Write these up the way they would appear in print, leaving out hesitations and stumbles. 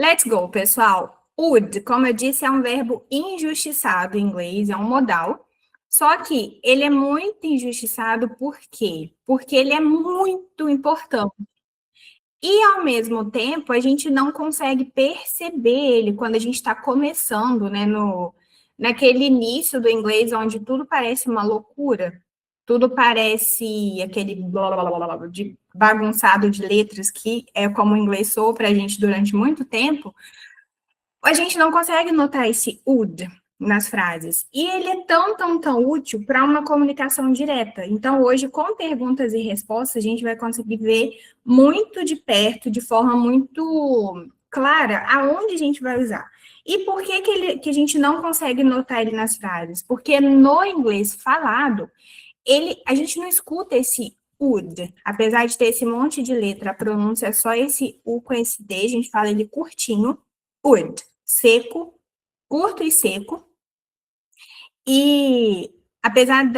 Let's go, pessoal. Would, como eu disse, é um verbo injustiçado em inglês, é um modal. Só que ele é muito injustiçado por quê? Porque ele é muito importante. E, ao mesmo tempo, a gente não consegue perceber ele quando a gente está começando, né, naquele início do inglês, onde tudo parece uma loucura, tudo parece aquele blá, blá, blá, blá, de bagunçado de letras, que é como o inglês soou para a gente durante muito tempo. A gente não consegue notar esse would nas frases. E ele é tão, tão, tão útil para uma comunicação direta. Então, hoje, com perguntas e respostas, a gente vai conseguir ver muito de perto, de forma muito clara, aonde a gente vai usar. E por que, que a gente não consegue notar ele nas frases? Porque no inglês falado, a gente não escuta esse would, apesar de ter esse monte de letra, a pronúncia é só esse U com esse D, a gente fala ele curtinho, would, seco, curto e seco. E apesar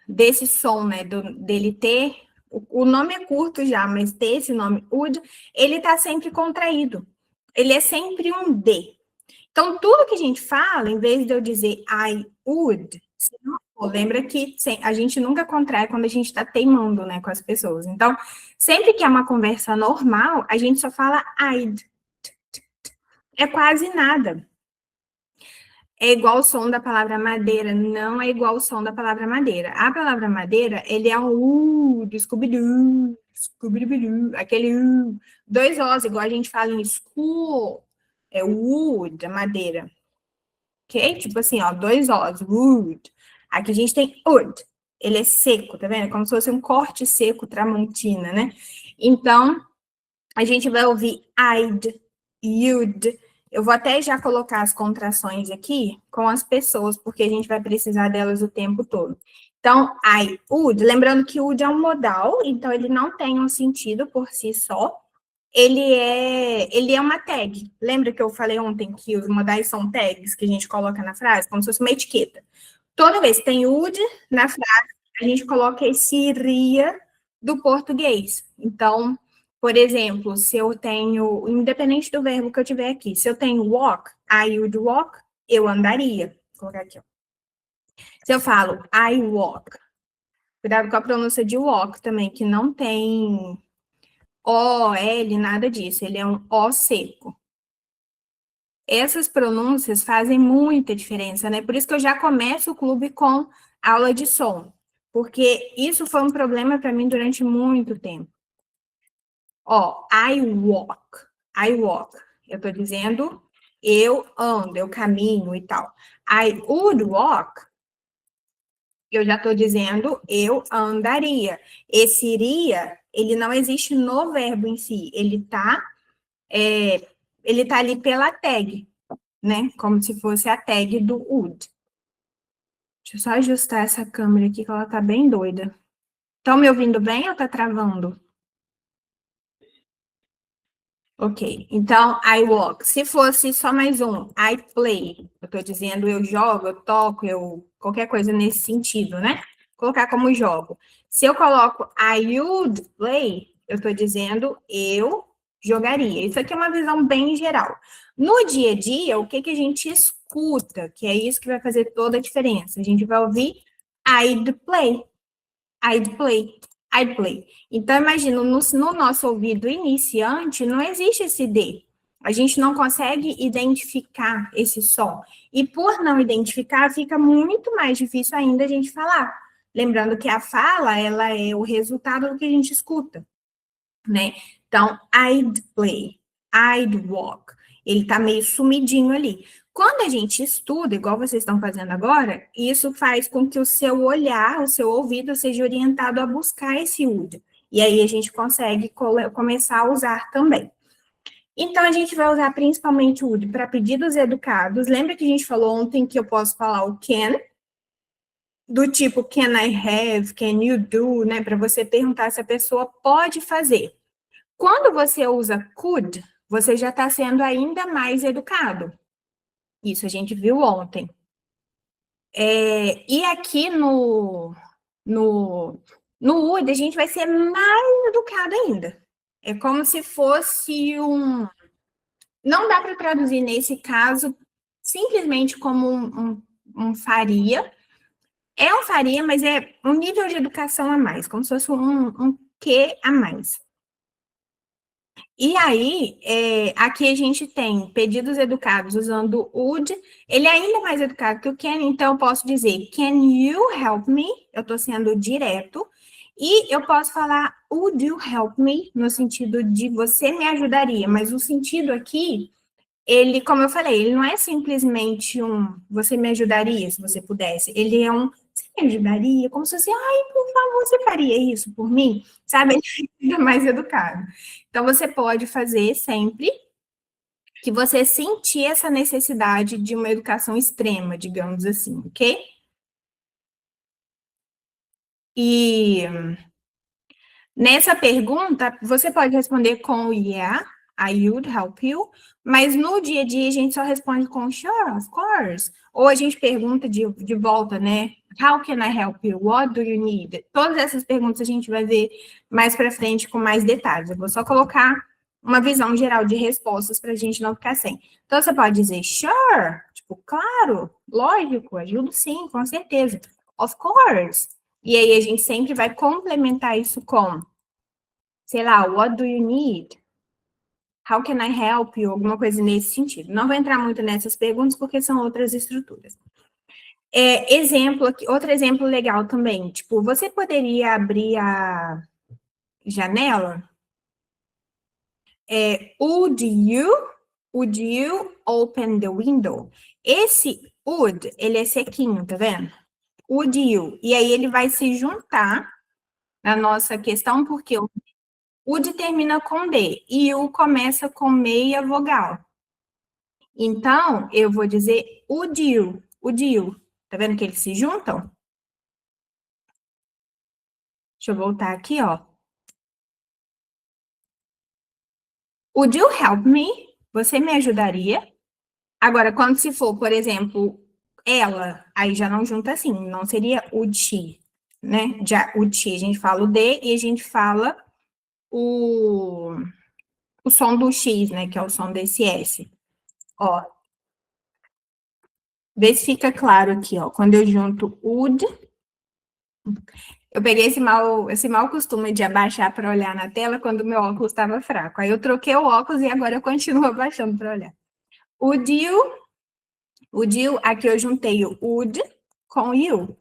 desse som, né, dele ter, o nome é curto já, mas ter esse nome would, ele está sempre contraído. Ele é sempre um D. Então, tudo que a gente fala, em vez de eu dizer I would, lembra que a gente nunca contrai quando a gente está teimando, né, com as pessoas. Então, sempre que é uma conversa normal, a gente só fala I'd. É quase nada. É igual o som da palavra madeira, não é igual o som da palavra madeira. A palavra madeira, ele é um do Scooby-Doo, Scooby-Doo, aquele dois Os, igual a gente fala em school, é o da madeira. Ok? Tipo assim, ó, dois Os, wood. Aqui a gente tem wood. Ele é seco, tá vendo? É como se fosse um corte seco tramontina, né? Então, a gente vai ouvir I'd, you'd. Eu vou até já colocar as contrações aqui com as pessoas, porque a gente vai precisar delas o tempo todo. Então, I would, lembrando que would é um modal, então ele não tem um sentido por si só. Ele é uma tag. Lembra que eu falei ontem que os modais são tags que a gente coloca na frase, como se fosse uma etiqueta. Toda vez que tem would na frase, a gente coloca esse iria do português. Então, por exemplo, se eu tenho, independente do verbo que eu tiver aqui, se eu tenho walk, I would walk, eu andaria. Vou colocar aqui, ó. Se eu falo I walk, cuidado com a pronúncia de walk também, que não tem O, L, nada disso. Ele é um O seco. Essas pronúncias fazem muita diferença, né? Por isso que eu já começo o clube com aula de som, porque isso foi um problema para mim durante muito tempo. Ó, I walk, I walk. Eu estou dizendo eu ando, eu caminho e tal. I would walk, eu já estou dizendo eu andaria. Esse iria, ele não existe no verbo em si, ele tá ali pela tag, né? Como se fosse a tag do would. Deixa eu só ajustar essa câmera aqui, que ela tá bem doida. Estão me ouvindo bem ou tá travando? Ok, então, I walk. Se fosse só mais um, I play. Eu tô dizendo eu jogo, eu toco, qualquer coisa nesse sentido, né? Colocar como jogo. Se eu coloco I would play, eu tô dizendo eu jogaria. Isso aqui é uma visão bem geral. No dia a dia, o que que a gente escuta? Que é isso que vai fazer toda a diferença. A gente vai ouvir I'd play. I'd play, I'd play. Então, imagina, no nosso ouvido iniciante, não existe esse D. A gente não consegue identificar esse som. E por não identificar, fica muito mais difícil ainda a gente falar. Lembrando que a fala, ela é o resultado do que a gente escuta, né? Então, I'd play, I'd walk. Ele tá meio sumidinho ali. Quando a gente estuda, igual vocês estão fazendo agora, isso faz com que o seu olhar, o seu ouvido seja orientado a buscar esse would. E aí a gente consegue começar a usar também. Então, a gente vai usar principalmente o would para pedidos educados. Lembra que a gente falou ontem que eu posso falar o can, do tipo can I have, can you do, né? Para você perguntar se a pessoa pode fazer. Quando você usa could, você já está sendo ainda mais educado. Isso a gente viu ontem. E aqui no would, a gente vai ser mais educado ainda. É como se fosse Não dá para traduzir nesse caso simplesmente como um faria. É um faria, mas é um nível de educação a mais, como se fosse um que a mais. E aí, aqui a gente tem pedidos educados usando would. Ele é ainda mais educado que o can, então eu posso dizer, can you help me? Eu estou sendo direto. E eu posso falar, would you help me? No sentido de você me ajudaria. Mas o sentido aqui, ele, como eu falei, ele não é simplesmente você me ajudaria se você pudesse. Ele é você me ajudaria? Como se fosse, ai, por favor, você faria isso por mim? Sabe? Ele é mais educado. Então, você pode fazer sempre que você sentir essa necessidade de uma educação extrema, digamos assim, ok? E nessa pergunta, você pode responder com yeah, I would help you, mas no dia a dia a gente só responde com sure, of course. Ou a gente pergunta de volta, né? How can I help you? What do you need? Todas essas perguntas a gente vai ver mais para frente com mais detalhes. Eu vou só colocar uma visão geral de respostas para a gente não ficar sem. Então você pode dizer sure, tipo, claro, lógico, ajudo sim, com certeza. Of course. E aí a gente sempre vai complementar isso com, sei lá, what do you need? How can I help you? Alguma coisa nesse sentido. Não vou entrar muito nessas perguntas porque são outras estruturas. Exemplo aqui, outro exemplo legal também, tipo, você poderia abrir a janela? Would you open the window? Esse would, ele é sequinho, tá vendo? Would you. E aí ele vai se juntar na nossa questão, porque o would termina com D e o começa com meia vogal. Então, eu vou dizer would you, would you. Tá vendo que eles se juntam? Deixa eu voltar aqui, ó. Would you help me? Você me ajudaria? Agora, quando se for, por exemplo, ela, aí já não junta assim, não seria would she, né? Já would she, a gente fala o D e a gente fala o, o som do X, né? Que é o som desse S. Ó, vê se fica claro aqui, ó. Quando eu junto would, eu peguei esse mau costume de abaixar para olhar na tela quando o meu óculos estava fraco. Aí eu troquei o óculos e agora eu continuo abaixando para olhar. O aqui eu juntei o would com you.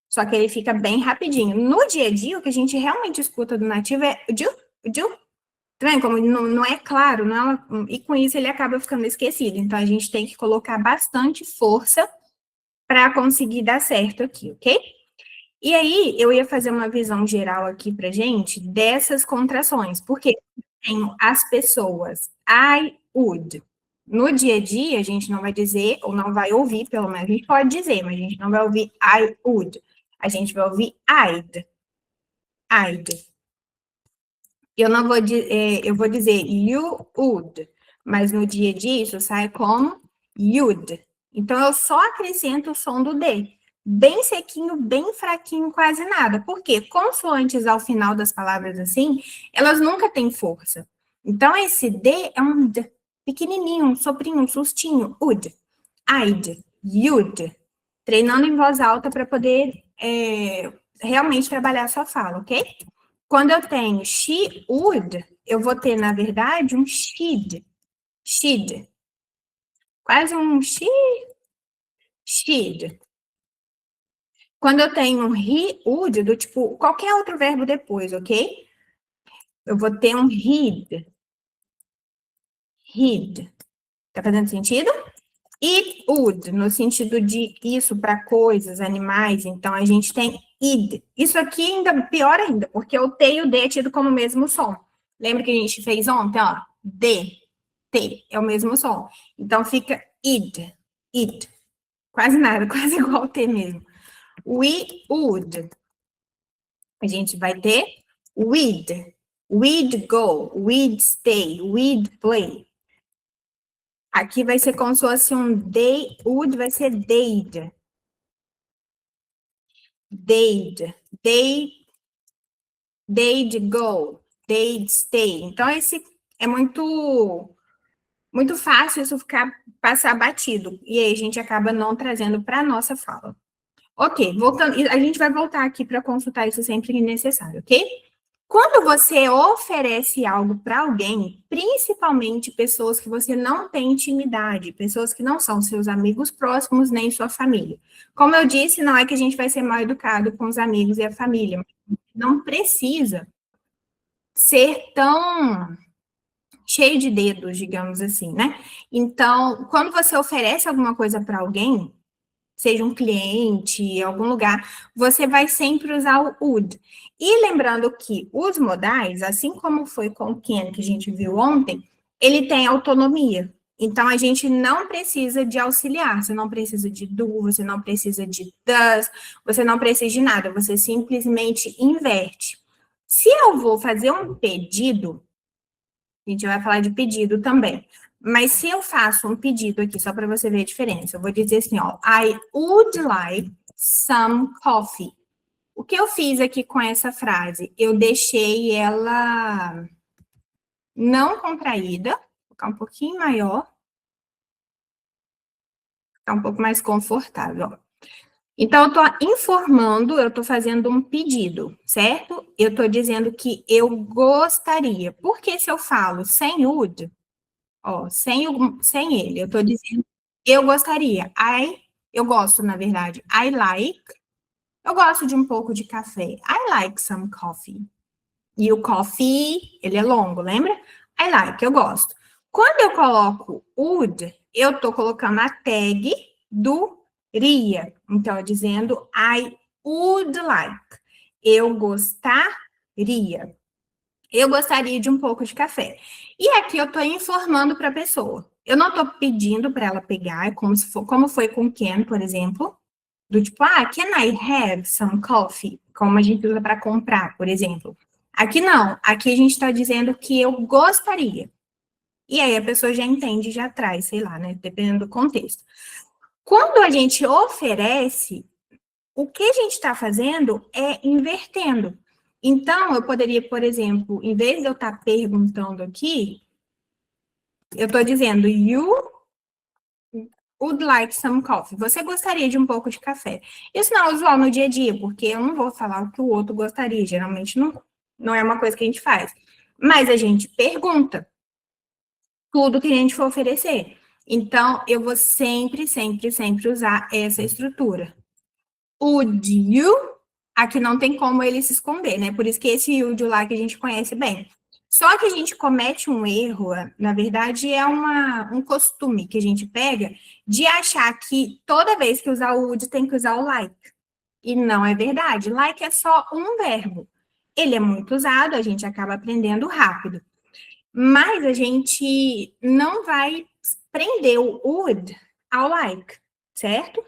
Só que ele fica bem rapidinho. No dia a dia, o que a gente realmente escuta do nativo é o you. Tá vendo como não é claro, não, e com isso ele acaba ficando esquecido. Então a gente tem que colocar bastante força para conseguir dar certo aqui, ok? E aí, eu ia fazer uma visão geral aqui pra gente dessas contrações, porque tem as pessoas, I would. No dia a dia, a gente não vai dizer, ou não vai ouvir, pelo menos a gente pode dizer, mas a gente não vai ouvir I would. A gente vai ouvir I'd. Eu não vou, eu vou dizer you would, mas no dia a dia isso sai como you'd. Então, eu só acrescento o som do D. Bem sequinho, bem fraquinho, quase nada. Por quê? Consoantes ao final das palavras assim, elas nunca têm força. Então, esse D é um D pequenininho, um soprinho, um sustinho. Would, I'd, you'd. Treinando em voz alta para poder realmente trabalhar a sua fala, ok? Quando eu tenho she would, eu vou ter, na verdade, um she'd. She'd. Quase um she'd. Quando eu tenho um he would, do tipo, qualquer outro verbo depois, ok? Eu vou ter um he'd. He'd. Tá fazendo sentido? It would, no sentido de isso para coisas, animais. Então, a gente tem id. Isso aqui ainda pior ainda, porque o T e o D é tido como o mesmo som. Lembra que a gente fez ontem, ó? D, T, é o mesmo som. Então, fica id, it. Quase nada, quase igual ao T mesmo. We would. A gente vai ter we'd go, we'd stay, we'd play. Aqui vai ser como se fosse um they, would vai ser they'd. They'd go, they'd stay. Então, esse é muito Muito fácil isso passar batido. E aí a gente acaba não trazendo para a nossa fala. Ok, voltando, a gente vai voltar aqui para consultar isso sempre que necessário, ok? Quando você oferece algo para alguém, principalmente pessoas que você não tem intimidade, pessoas que não são seus amigos próximos nem sua família. Como eu disse, não é que a gente vai ser mal educado com os amigos e a família, não precisa ser tão cheio de dedos, digamos assim, né? Então, quando você oferece alguma coisa para alguém, seja um cliente, em algum lugar, você vai sempre usar o would. E lembrando que os modais, assim como foi com o can que a gente viu ontem, ele tem autonomia. Então, a gente não precisa de auxiliar, você não precisa de do, você não precisa de does, você não precisa de nada, você simplesmente inverte. Se eu vou fazer um pedido, a gente vai falar de pedido também. Mas se eu faço um pedido aqui, só para você ver a diferença, eu vou dizer assim, ó, I would like some coffee. O que eu fiz aqui com essa frase? Eu deixei ela não contraída, vou ficar um pouquinho maior, ficar um pouco mais confortável. Ó. Então, eu estou informando, eu estou fazendo um pedido, certo? Eu estou dizendo que eu gostaria. Porque se eu falo sem would, ó, sem ele, eu tô dizendo, eu gostaria. Eu gosto, na verdade. Eu gosto de um pouco de café. I like some coffee. E o coffee, ele é longo, lembra? I like, eu gosto. Quando eu coloco would, eu tô colocando a tag do ria. Então, eu dizendo I would like. Eu gostaria. Eu gostaria de um pouco de café. E aqui eu estou informando para a pessoa. Eu não estou pedindo para ela pegar, como foi com Ken, por exemplo, do tipo, can I have some coffee? Como a gente usa para comprar, por exemplo. Aqui não. Aqui a gente está dizendo que eu gostaria. E aí a pessoa já entende, já traz, sei lá, né? Dependendo do contexto. Quando a gente oferece, o que a gente está fazendo é invertendo. Então, eu poderia, por exemplo, em vez de eu estar perguntando aqui, eu estou dizendo, you would like some coffee. Você gostaria de um pouco de café. Isso não é usual no dia a dia, porque eu não vou falar o que o outro gostaria. Geralmente não é uma coisa que a gente faz. Mas a gente pergunta tudo que a gente for oferecer. Então, eu vou sempre, sempre, sempre usar essa estrutura. Would you? Aqui não tem como ele se esconder, né? Por isso que esse would lá que a gente conhece bem. Só que a gente comete um erro, na verdade, é um costume que a gente pega de achar que toda vez que usar o would tem que usar o like. E não é verdade. Like é só um verbo. Ele é muito usado, a gente acaba aprendendo rápido. Mas a gente não vai prender o would ao like, certo?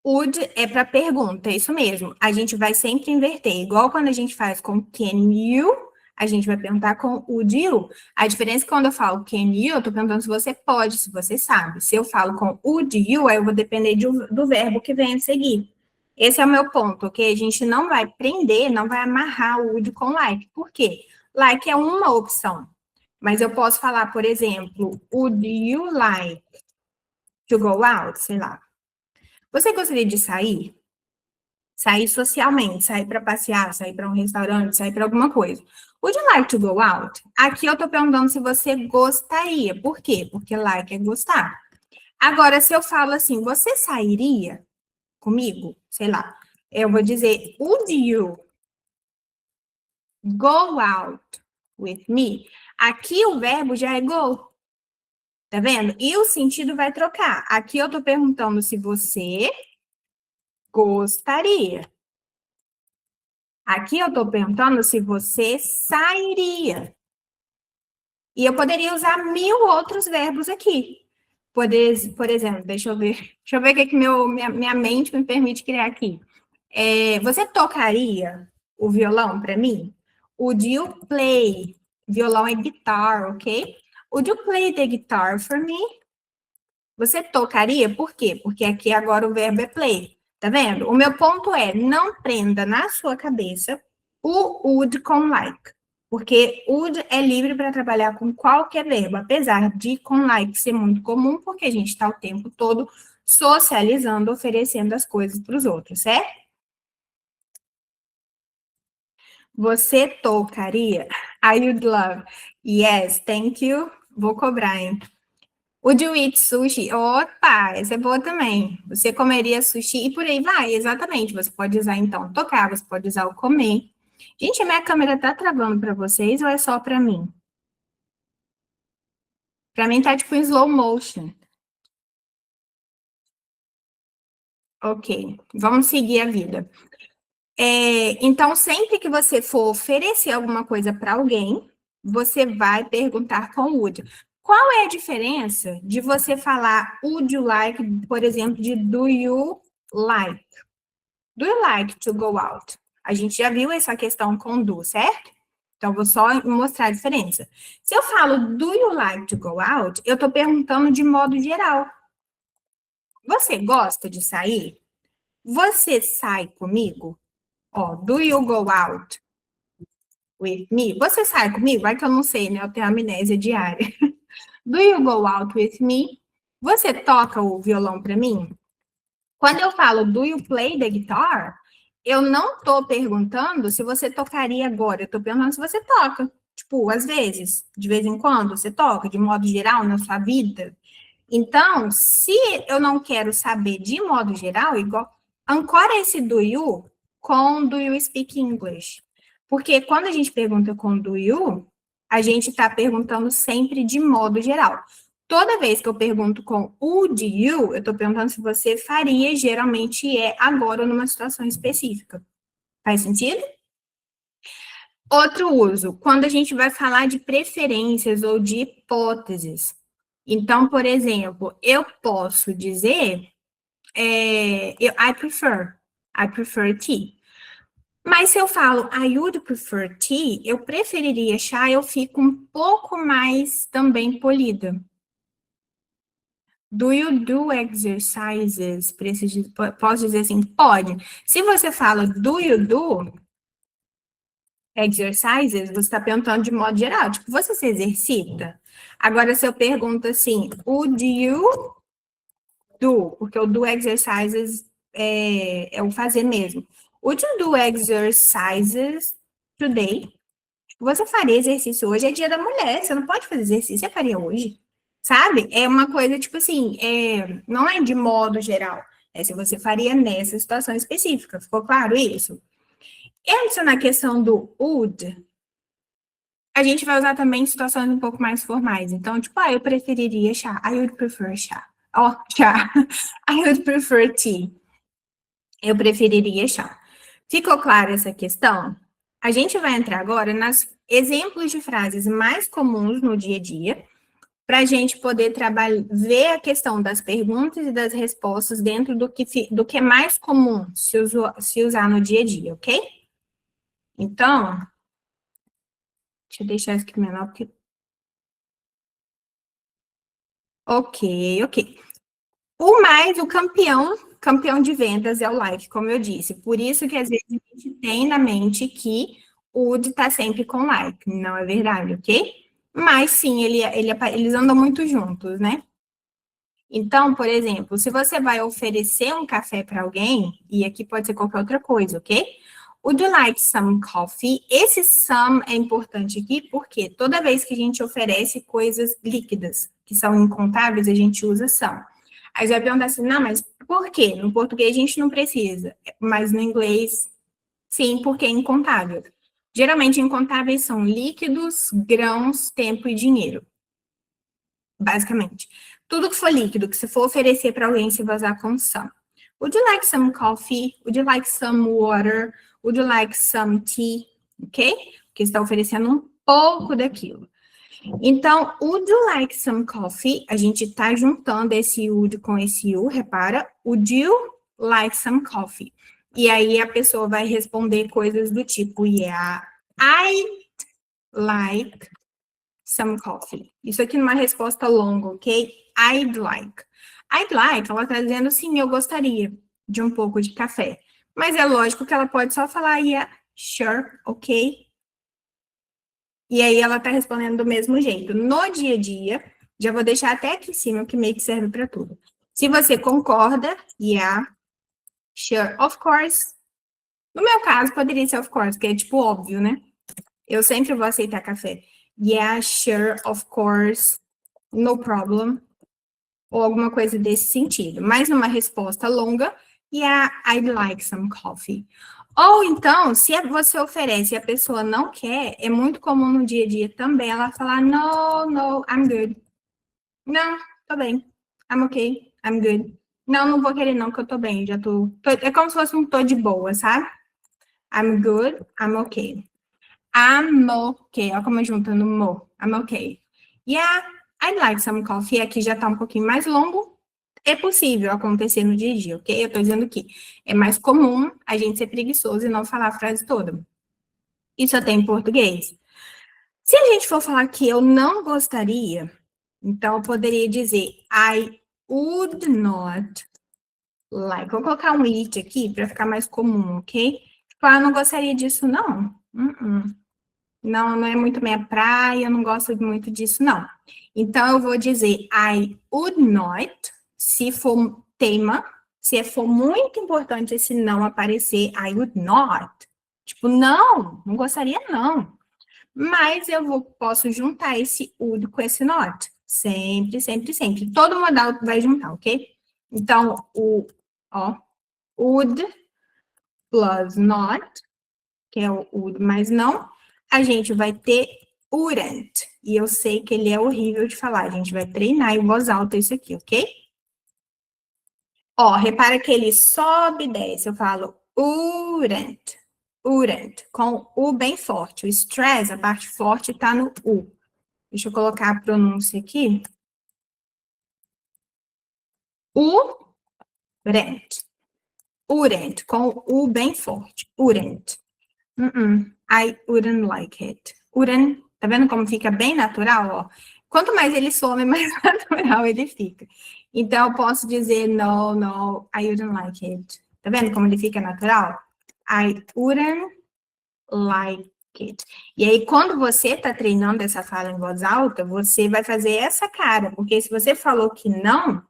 Would é para pergunta, é isso mesmo. A gente vai sempre inverter, igual quando a gente faz com can you, a gente vai perguntar com would you. A diferença é que quando eu falo can you, eu tô perguntando se você pode, se você sabe. Se eu falo com would you, aí eu vou depender do verbo que vem a seguir. Esse é o meu ponto, ok? A gente não vai prender, não vai amarrar o would com like. Por quê? Like é uma opção. Mas eu posso falar, por exemplo, would you like to go out? Sei lá. Você gostaria de sair? Sair socialmente, sair para passear, sair para um restaurante, sair para alguma coisa. Would you like to go out? Aqui eu estou perguntando se você gostaria. Por quê? Porque like é gostar. Agora, se eu falo assim, você sairia comigo? Sei lá. Eu vou dizer, would you go out with me? Aqui o verbo já é go. Tá vendo? E o sentido vai trocar. Aqui eu estou perguntando se você gostaria. Aqui eu estou perguntando se você sairia. E eu poderia usar 1000 outros verbos aqui. Por exemplo, deixa eu ver o que minha mente me permite criar aqui. Você tocaria o violão para mim? Would you play? Violão é guitar, ok? Would you play the guitar for me? Você tocaria? Por quê? Porque aqui agora o verbo é play. Tá vendo? O meu ponto é, não prenda na sua cabeça o would com like. Porque would é livre para trabalhar com qualquer verbo, apesar de com like ser muito comum, porque a gente está o tempo todo socializando, oferecendo as coisas para os outros, certo? Você tocaria? I would love. Yes, thank you. Vou cobrar, hein? Would you eat sushi? Opa, essa é boa também. Você comeria sushi e por aí vai, exatamente. Você pode usar, então, tocar, você pode usar o comer. Gente, a minha câmera tá travando para vocês ou é só para mim? Para mim tá tipo em slow motion. Ok, vamos seguir a vida. Então, sempre que você for oferecer alguma coisa para alguém, você vai perguntar com would. Qual é a diferença de você falar would you like, por exemplo, de do you like? Do you like to go out? A gente já viu essa questão com do, certo? Então, vou só mostrar a diferença. Se eu falo do you like to go out, eu estou perguntando de modo geral. Você gosta de sair? Você sai comigo? Ó, do you go out with me? Você sai comigo? Vai que eu não sei, né? Eu tenho amnésia diária. Do you go out with me? Você toca o violão para mim? Quando eu falo do you play the guitar, eu não tô perguntando se você tocaria agora, eu tô perguntando se você toca. Tipo, às vezes, de vez em quando, você toca, de modo geral, na sua vida. Então, se eu não quero saber de modo geral, igual, ancora esse do you com do you speak English. Porque quando a gente pergunta com do you, a gente está perguntando sempre de modo geral. Toda vez que eu pergunto com would you, eu estou perguntando se você faria, geralmente é agora numa situação específica. Faz sentido? Outro uso, quando a gente vai falar de preferências ou de hipóteses. Então, por exemplo, eu posso dizer, I prefer tea. Mas se eu falo I would prefer tea, eu preferiria chá, eu fico um pouco mais também polida. Do you do exercises? Posso dizer assim? Pode. Se você fala do you do exercises, você está perguntando de modo geral. Tipo, você se exercita? Agora, se eu pergunto assim, would you do? Porque o do exercises é o fazer mesmo. Would you do exercises today? Você faria exercício hoje? É dia da mulher, você não pode fazer exercício, você faria hoje? Sabe? É uma coisa, tipo assim, não é de modo geral. É se você faria nessa situação específica. Ficou claro isso? Essa na questão do would, a gente vai usar também em situações um pouco mais formais. Então, tipo, eu preferiria chá. I would prefer chá. Ó, chá. I would prefer tea. Eu preferiria chá. Ficou clara essa questão? A gente vai entrar agora nos exemplos de frases mais comuns no dia a dia, para a gente poder ver a questão das perguntas e das respostas dentro do que é mais comum se usar no dia a dia, ok? Então, deixa eu deixar isso aqui menor, porque... Ok. O campeão de vendas é o like, como eu disse. Por isso que às vezes a gente tem na mente que o would está sempre com like. Não é verdade, ok? Mas sim, eles andam muito juntos, né? Então, por exemplo, se você vai oferecer um café para alguém, e aqui pode ser qualquer outra coisa, ok? Would you like some coffee? Esse some é importante aqui porque toda vez que a gente oferece coisas líquidas, que são incontáveis, a gente usa some. Aí você vai perguntar assim, não, mas por quê? No português a gente não precisa, mas no inglês, sim, porque é incontável. Geralmente, incontáveis são líquidos, grãos, tempo e dinheiro, basicamente. Tudo que for líquido, que você for oferecer para alguém, você vai usar com some. Would you like some coffee? Would you like some water? Would you like some tea? Ok? Porque você está oferecendo um pouco daquilo. Então, would you like some coffee? A gente está juntando esse would com esse you, repara. Would you like some coffee? E aí a pessoa vai responder coisas do tipo, yeah, I'd like some coffee. Isso aqui numa resposta longa, ok? I'd like. I'd like, ela está dizendo sim, eu gostaria de um pouco de café. Mas é lógico que ela pode só falar, yeah, sure, ok? E aí ela tá respondendo do mesmo jeito. No dia a dia, já vou deixar até aqui em cima, que meio que serve para tudo. Se você concorda, yeah, sure, of course. No meu caso, poderia ser of course, que é tipo óbvio, né? Eu sempre vou aceitar café. Yeah, sure, of course, no problem. Ou alguma coisa desse sentido. Mas numa resposta longa, yeah, I'd like some coffee. Ou então, se você oferece e a pessoa não quer, é muito comum no dia a dia também ela falar, no, I'm good. Não, tô bem. I'm okay, I'm good. Não vou querer não, que eu tô bem, já tô. É como se fosse um tô de boa, sabe? I'm good, I'm okay. I'm okay. Olha como eu junto no mo. I'm okay. Yeah, I'd like some coffee. Aqui já tá um pouquinho mais longo. É possível acontecer no dia a dia, ok? Eu tô dizendo que é mais comum a gente ser preguiçoso e não falar a frase toda. Isso até em português. Se a gente for falar que eu não gostaria, então eu poderia dizer I would not like. Vou colocar um it aqui para ficar mais comum, ok? Tipo, eu não gostaria disso, não. Não é muito minha praia, eu não gosto muito disso, não. Então, eu vou dizer I would not, se for tema, se for muito importante esse não aparecer, I would not. Tipo, não gostaria, não. Mas posso juntar esse would com esse not. Sempre, sempre, sempre. Todo modal vai juntar, ok? Então, would plus not, que é o would mais não, a gente vai ter wouldn't. E eu sei que ele é horrível de falar. A gente vai treinar em voz alta isso aqui, ok? Ó, repara que ele sobe e desce. Eu falo wouldn't. Wouldn't. Com o bem forte. O stress, a parte forte, tá no U. Deixa eu colocar a pronúncia aqui. Wouldn't. Wouldn't. Com o U bem forte. Wouldn't. I wouldn't like it. Wouldn't, tá vendo como fica bem natural, ó? Quanto mais ele some, mais natural ele fica. Então, eu posso dizer no, I wouldn't like it. Tá vendo como ele fica natural? I wouldn't like it. E aí, quando você tá treinando essa fala em voz alta, você vai fazer essa cara, porque se você falou que não,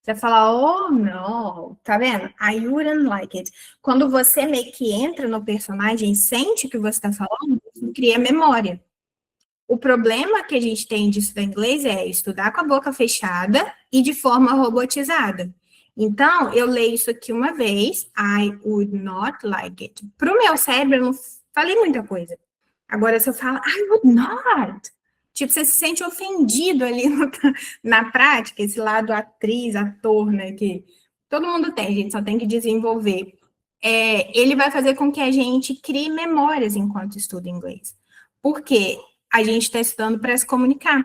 você vai falar, oh, não, tá vendo? I wouldn't like it. Quando você meio que entra no personagem, sente o que você tá falando, você cria memória. O problema que a gente tem de estudar inglês é estudar com a boca fechada e de forma robotizada. Então, eu leio isso aqui uma vez, I would not like it. Para o meu cérebro, eu não falei muita coisa. Agora, se eu falo, I would not, tipo, você se sente ofendido ali na prática, esse lado atriz, ator, né, que todo mundo tem, a gente só tem que desenvolver. Ele vai fazer com que a gente crie memórias enquanto estuda inglês. Porque a gente está estudando para se comunicar,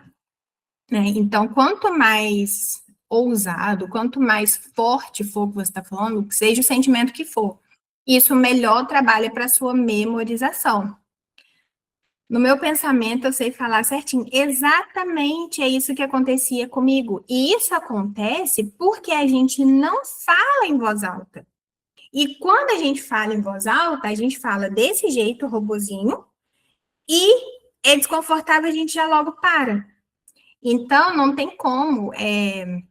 né? Então, quanto mais ousado, quanto mais forte for o que você está falando, seja o sentimento que for, isso melhor trabalha para a sua memorização. No meu pensamento, eu sei falar certinho. Exatamente é isso que acontecia comigo. E isso acontece porque a gente não fala em voz alta. E quando a gente fala em voz alta, a gente fala desse jeito, robozinho, e é desconfortável, a gente já logo para. Então, não tem como, é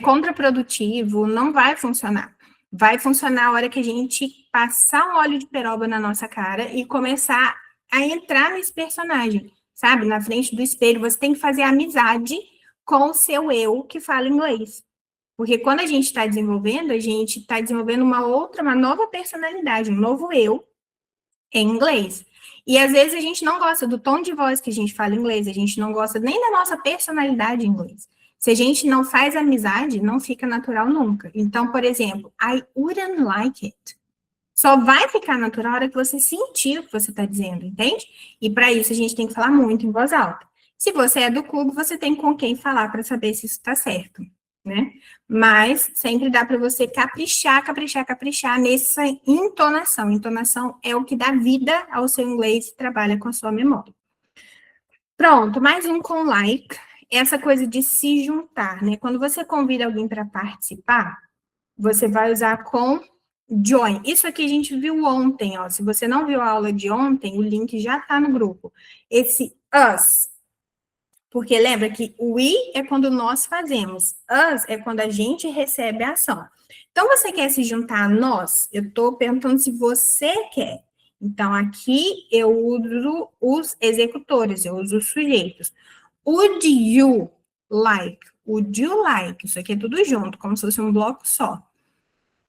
contraprodutivo, não vai funcionar. Vai funcionar a hora que a gente passar um óleo de peroba na nossa cara e começar a entrar nesse personagem, sabe? Na frente do espelho, você tem que fazer amizade com o seu eu que fala inglês. Porque quando a gente está desenvolvendo, a gente está desenvolvendo uma nova personalidade, um novo eu em inglês. E às vezes a gente não gosta do tom de voz que a gente fala em inglês, a gente não gosta nem da nossa personalidade em inglês. Se a gente não faz amizade, não fica natural nunca. Então, por exemplo, I wouldn't like it. Só vai ficar natural na hora que você sentir o que você está dizendo, entende? E para isso a gente tem que falar muito em voz alta. Se você é do clube, você tem com quem falar para saber se isso está certo, né? Mas sempre dá para você caprichar nessa entonação. Entonação é o que dá vida ao seu inglês e trabalha com a sua memória. Pronto, mais um com like. Essa coisa de se juntar, né? Quando você convida alguém para participar, você vai usar com Join. Isso aqui a gente viu ontem, ó. Se você não viu a aula de ontem, o link já tá no grupo. Esse us, porque lembra que o we é quando nós fazemos, us é quando a gente recebe a ação. Então, você quer se juntar a nós? Eu estou perguntando se você quer. Então, aqui eu uso os executores, eu uso os sujeitos. Would you like? Would you like? Isso aqui é tudo junto, como se fosse um bloco só.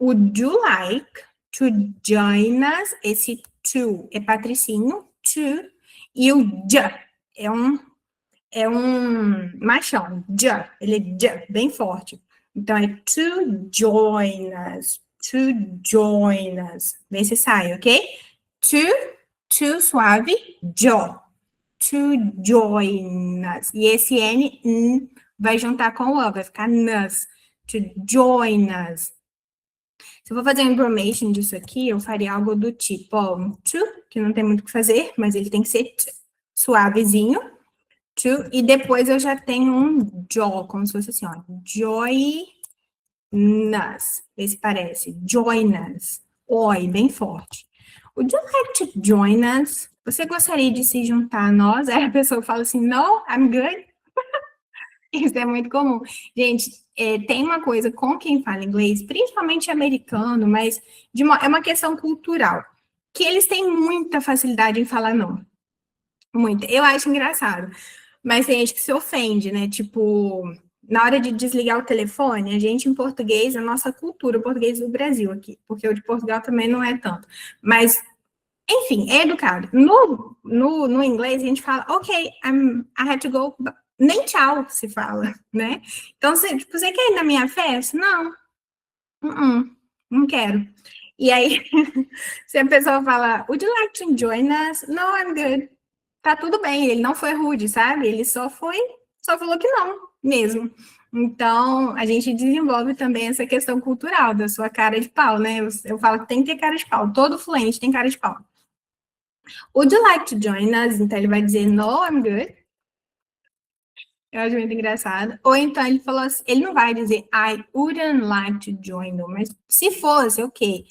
Would you like to join us? Esse to é patricinho, to, e o j é um machão, j, ele é j, bem forte. Então, é to join us, to join us. Vê se sai, ok? To suave, jo, to join us. E esse N vai juntar com o U, vai ficar nas, to join us. Se eu for fazer um information disso aqui, eu faria algo do tipo, ó, um to, que não tem muito o que fazer, mas ele tem que ser suavezinho, to, e depois eu já tenho um jaw, como se fosse assim, ó, join us, vê se parece, join us, oi, bem forte. Would you like to join us? Você gostaria de se juntar a nós? Aí a pessoa fala assim, no, I'm good. Isso é muito comum. Gente, tem uma coisa com quem fala inglês, principalmente americano, mas é uma questão cultural, que eles têm muita facilidade em falar não. Muita. Eu acho engraçado. Mas tem gente que se ofende, né? Tipo, na hora de desligar o telefone, a gente em português, a nossa cultura, o português do Brasil aqui, porque o de Portugal também não é tanto. Mas, enfim, é educado. No inglês, a gente fala, ok, I had to go. Nem tchau se fala, né? Então, tipo, você quer ir na minha festa? Não. Não quero. E aí, se a pessoa fala, would you like to join us? No, I'm good. Tá tudo bem, ele não foi rude, sabe? Ele só falou que não, mesmo. Então, a gente desenvolve também essa questão cultural da sua cara de pau, né? Eu falo que tem que ter cara de pau, todo fluente tem cara de pau. Would you like to join us? Então, ele vai dizer, no, I'm good. Eu acho muito engraçado. Ou então ele falou assim, ele não vai dizer I wouldn't like to join them, mas se fosse, ok.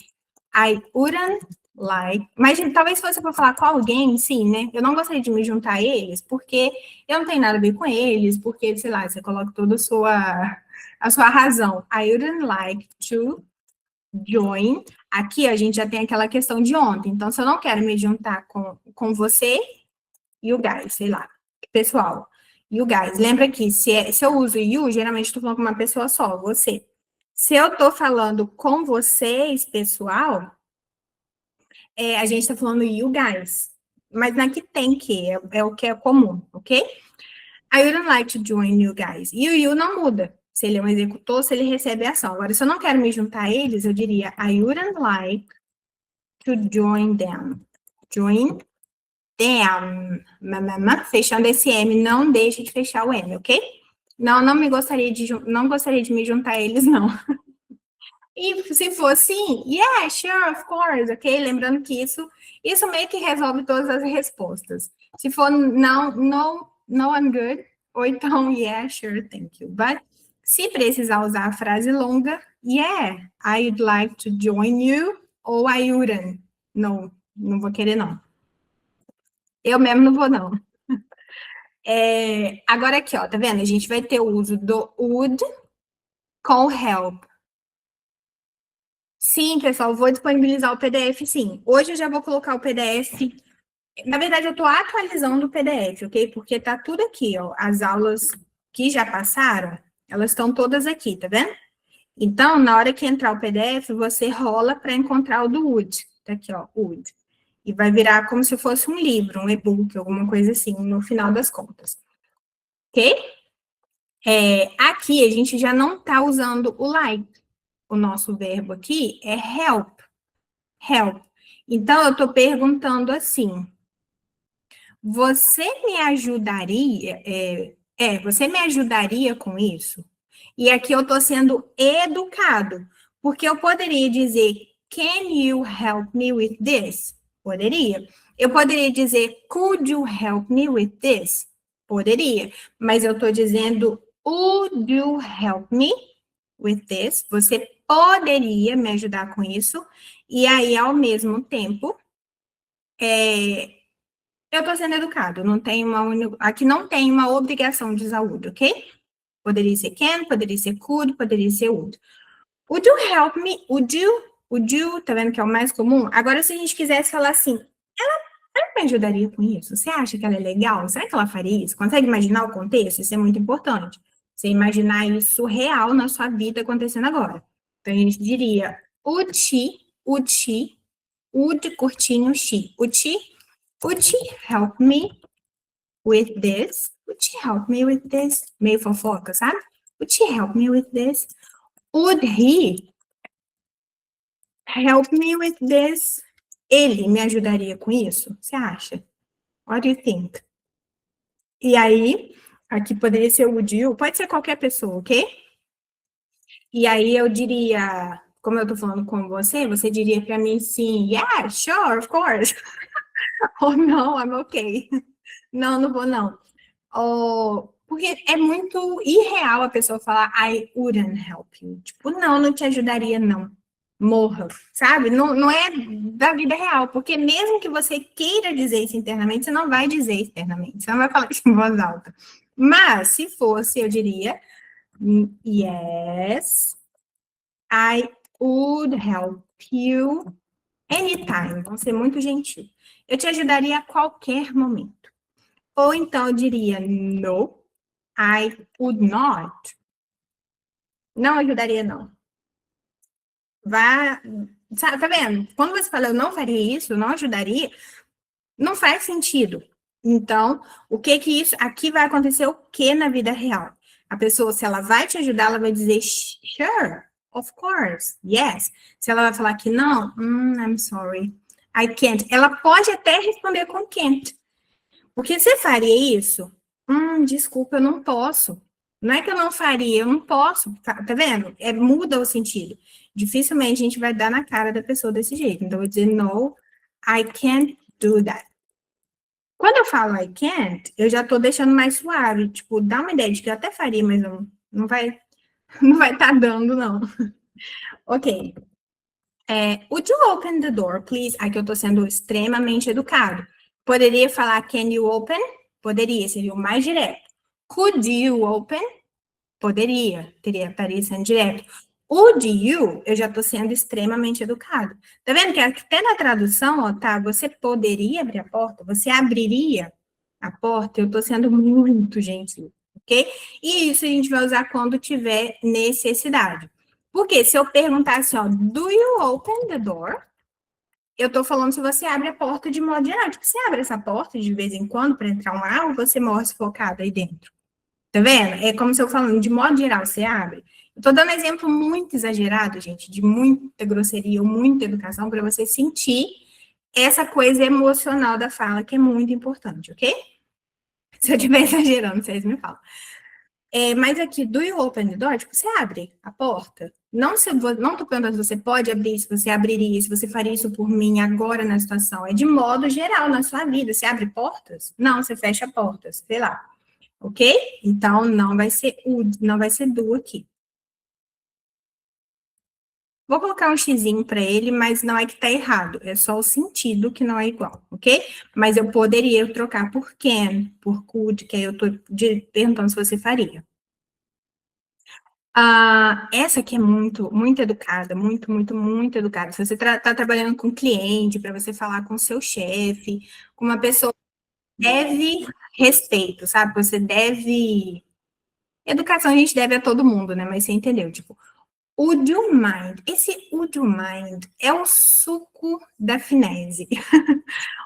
I wouldn't like. Mas talvez se fosse para falar com alguém, sim, né? Eu não gostaria de me juntar a eles, porque eu não tenho nada a ver com eles, porque, sei lá, você coloca toda a sua razão. I wouldn't like to join. Aqui a gente já tem aquela questão de ontem. Então, se eu não quero me juntar com você, you guys, sei lá, pessoal. You guys, lembra que se eu uso you, geralmente estou falando com uma pessoa só, você. Se eu estou falando com vocês, pessoal, a gente está falando you guys. Mas aqui tem que, é o que é comum, ok? I wouldn't like to join you guys. E o you não muda. Se ele é um executor, se ele recebe a ação. Agora, se eu não quero me juntar a eles, eu diria I wouldn't like to join them. Join them. Fechando esse M, não deixe de fechar o M, ok? Não gostaria de me juntar a eles, não. E se for sim, yeah, sure, of course, ok? Lembrando que isso meio que resolve todas as respostas. Se for não, no, I'm good, ou então, yeah, sure, thank you. But se precisar usar a frase longa, yeah, I'd like to join you, ou I wouldn't. Não vou querer, não. Eu mesmo não vou, não. Agora aqui, ó, tá vendo? A gente vai ter o uso do would com help. Sim, pessoal, vou disponibilizar o PDF, sim. Hoje eu já vou colocar o PDF. Na verdade, eu estou atualizando o PDF, ok? Porque tá tudo aqui, ó. As aulas que já passaram, elas estão todas aqui, tá vendo? Então, na hora que entrar o PDF, você rola para encontrar o do Wood. Tá aqui, ó, Wood. E vai virar como se fosse um livro, um e-book, alguma coisa assim, no final das contas. Ok? Aqui a gente já não está usando o like. O nosso verbo aqui é help. Help. Então, eu estou perguntando assim, você me ajudaria, você me ajudaria com isso? E aqui eu estou sendo educado, porque eu poderia dizer, can you help me with this? Poderia. Eu poderia dizer, could you help me with this? Poderia. Mas eu estou dizendo, would you help me? with this? Você poderia me ajudar com isso? E aí, ao mesmo tempo, eu tô sendo educado, não tem aqui não tem uma obrigação de usar would, ok? Poderia ser can, poderia ser could, poderia ser would. Would you help me? Would you, tá vendo que é o mais comum? Agora, se a gente quisesse falar assim, ela me ajudaria com isso? Você acha que ela é legal? Será que ela faria isso? Consegue imaginar o contexto? Isso é muito importante. Você imaginar isso real na sua vida acontecendo agora. Então, a gente diria, would she, would, curtinho, she. Would she help me with this? Would she help me with this? Meio fofoca, sabe? Would she help me with this? Would he help me with this? Ele me ajudaria com isso? Você acha? What do you think? E aí, aqui poderia ser o would you, pode ser qualquer pessoa, ok? E aí eu diria, como eu tô falando com você, você diria para mim sim, yeah, sure, of course. Ou não, I'm okay. Não, não vou não. Porque é muito irreal a pessoa falar I wouldn't help you. Tipo, não te ajudaria, não. Morra, sabe? Não é da vida real, porque mesmo que você queira dizer isso internamente, você não vai dizer externamente, você não vai falar isso em voz alta. Mas, se fosse, eu diria, yes, I would help you anytime. Vão ser muito gentil. Eu te ajudaria a qualquer momento. Ou então eu diria, no, I would not. Não ajudaria, não. Vá, sabe, tá vendo? Quando você fala eu não faria isso, eu não ajudaria, não faz sentido. Então, o que isso, aqui vai acontecer o que na vida real? A pessoa, se ela vai te ajudar, ela vai dizer, sure, of course, yes. Se ela vai falar que não, I'm sorry, I can't. Ela pode até responder com can't. Porque você faria isso? Desculpa, eu não posso. Não é que eu não faria, eu não posso. Tá vendo? Muda o sentido. Dificilmente a gente vai dar na cara da pessoa desse jeito. Então, eu vou dizer, no, I can't do that. Quando eu falo I can't, eu já tô deixando mais suave. Tipo, dá uma ideia de que eu até faria, mas não vai estar dando, não. Ok. Would you open the door, please? Aqui eu tô sendo extremamente educado. Poderia falar can you open? Poderia, seria o mais direto. Could you open? Poderia, estaria sendo direto. Would you? Eu já estou sendo extremamente educado. Tá vendo que até na tradução, ó, tá? Você poderia abrir a porta? Você abriria a porta? Eu estou sendo muito gentil, ok? E isso a gente vai usar quando tiver necessidade. Porque se eu perguntar assim, ó, do you open the door? Eu tô falando se você abre a porta de modo geral. Tipo, você abre essa porta de vez em quando para entrar um ar ou você morre sufocado aí dentro? Tá vendo? É como se eu falando, de modo geral, você abre. Eu tô dando exemplo muito exagerado, gente, de muita grosseria ou muita educação para você sentir essa coisa emocional da fala, que é muito importante, ok? Se eu estiver exagerando, vocês me falam. Mas aqui, do you open the door? Tipo, você abre a porta. Não tô perguntando se você pode abrir, se você abriria, se você faria isso por mim agora na situação. É de modo geral na sua vida. Você abre portas? Não, você fecha portas, sei lá. Ok? Então, não vai ser não vai ser do aqui. Vou colocar um xizinho para ele, mas não é que tá errado. É só o sentido que não é igual, ok? Mas eu poderia trocar por can, por could, que aí eu tô perguntando se você faria. Essa aqui é muito, muito educada, muito, muito, muito educada. Se você tá trabalhando com cliente, para você falar com seu chefe, com uma pessoa que deve respeito, sabe? Você deve. Educação a gente deve a todo mundo, né? Mas você entendeu, tipo, would you mind? Esse would you mind é o suco da finese.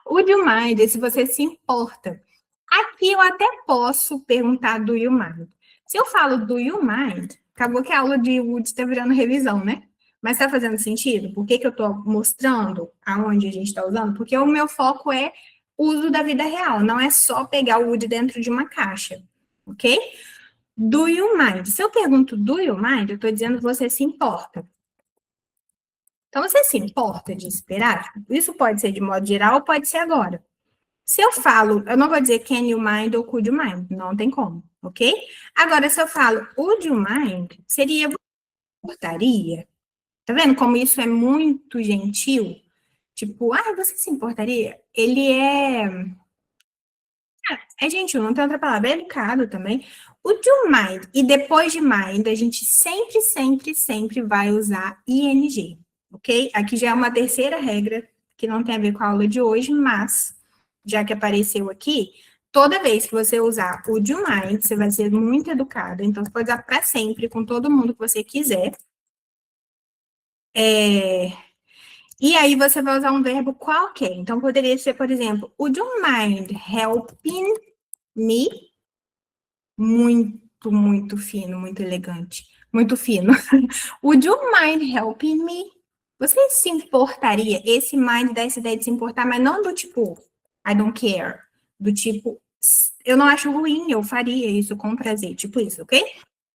Would you mind? Se você se importa. Aqui eu até posso perguntar do you mind. Se eu falo do you mind, acabou que a aula de would está virando revisão, né? Mas está fazendo sentido? Por que eu estou mostrando aonde a gente está usando? Porque o meu foco é uso da vida real, não é só pegar o would dentro de uma caixa, ok? Do you mind? Se eu pergunto do you mind, eu estou dizendo que você se importa. Então, você se importa de esperar? Isso pode ser de modo geral ou pode ser agora. Se eu falo, eu não vou dizer can you mind ou could you mind, não tem como, ok? Agora, se eu falo would you mind, seria importaria? Tá vendo como isso é muito gentil? Tipo, você se importaria? Ele é gentil, não tem outra palavra, é educado também. O do mind, e depois de mind, a gente sempre, sempre, sempre vai usar ing, ok? Aqui já é uma terceira regra, que não tem a ver com a aula de hoje, mas, já que apareceu aqui, toda vez que você usar o do mind, você vai ser muito educado, então você pode usar para sempre, com todo mundo que você quiser. E aí você vai usar um verbo qualquer. Então, poderia ser, por exemplo, would you mind helping me? Muito, muito fino, muito elegante. Muito fino. Would you mind helping me? Você se importaria? Esse mind dá essa ideia de se importar, mas não do tipo, I don't care. Do tipo, eu não acho ruim, eu faria isso com prazer. Tipo isso, ok?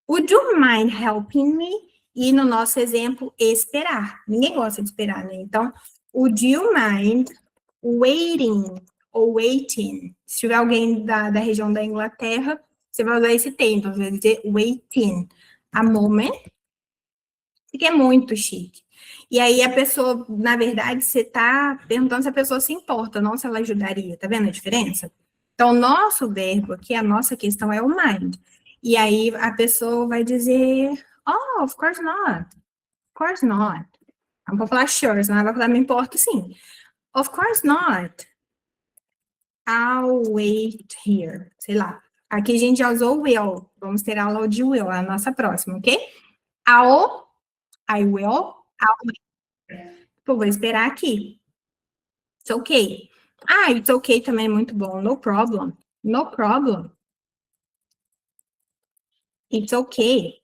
Would you mind helping me? E no nosso exemplo, esperar. Ninguém gosta de esperar, né? Então, would you mind waiting ou waiting? Se tiver alguém da região da Inglaterra, você vai usar esse tempo, você vai dizer waiting a moment, que é muito chique. E aí a pessoa, na verdade, você está perguntando se a pessoa se importa, não se ela ajudaria. Tá vendo a diferença? Então, nosso verbo aqui, a nossa questão é o mind. E aí a pessoa vai dizer, oh, of course not. Of course not. Não vou falar sure, senão ela vai falar, me importa sim. Of course not. I'll wait here. Sei lá. Aqui a gente já usou will. Vamos ter aula de will, a nossa próxima, ok? I will. Vou esperar aqui. It's okay. It's okay também é muito bom. No problem. No problem. It's okay.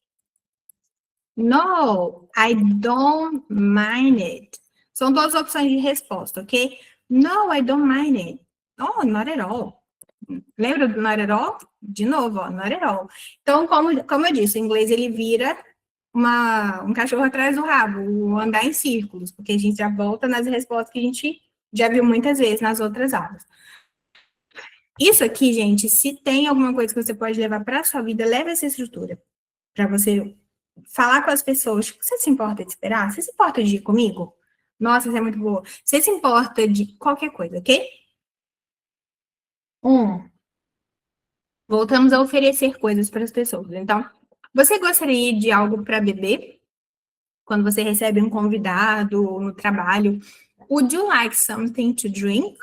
No, I don't mind it. São duas opções de resposta, ok? No, I don't mind it. Oh, not at all. Lembra do not at all? De novo, ó, not at all. Então, como eu disse, o inglês ele vira um cachorro atrás do rabo, o andar em círculos, porque a gente já volta nas respostas que a gente já viu muitas vezes nas outras aulas. Isso aqui, gente, se tem alguma coisa que você pode levar para a sua vida, leve essa estrutura para você falar com as pessoas. Você se importa de esperar? Você se importa de ir comigo? Nossa, isso é muito boa. Você se importa de qualquer coisa, ok? Voltamos a oferecer coisas para as pessoas. Então, você gostaria de algo para beber? Quando você recebe um convidado no trabalho, would you like something to drink?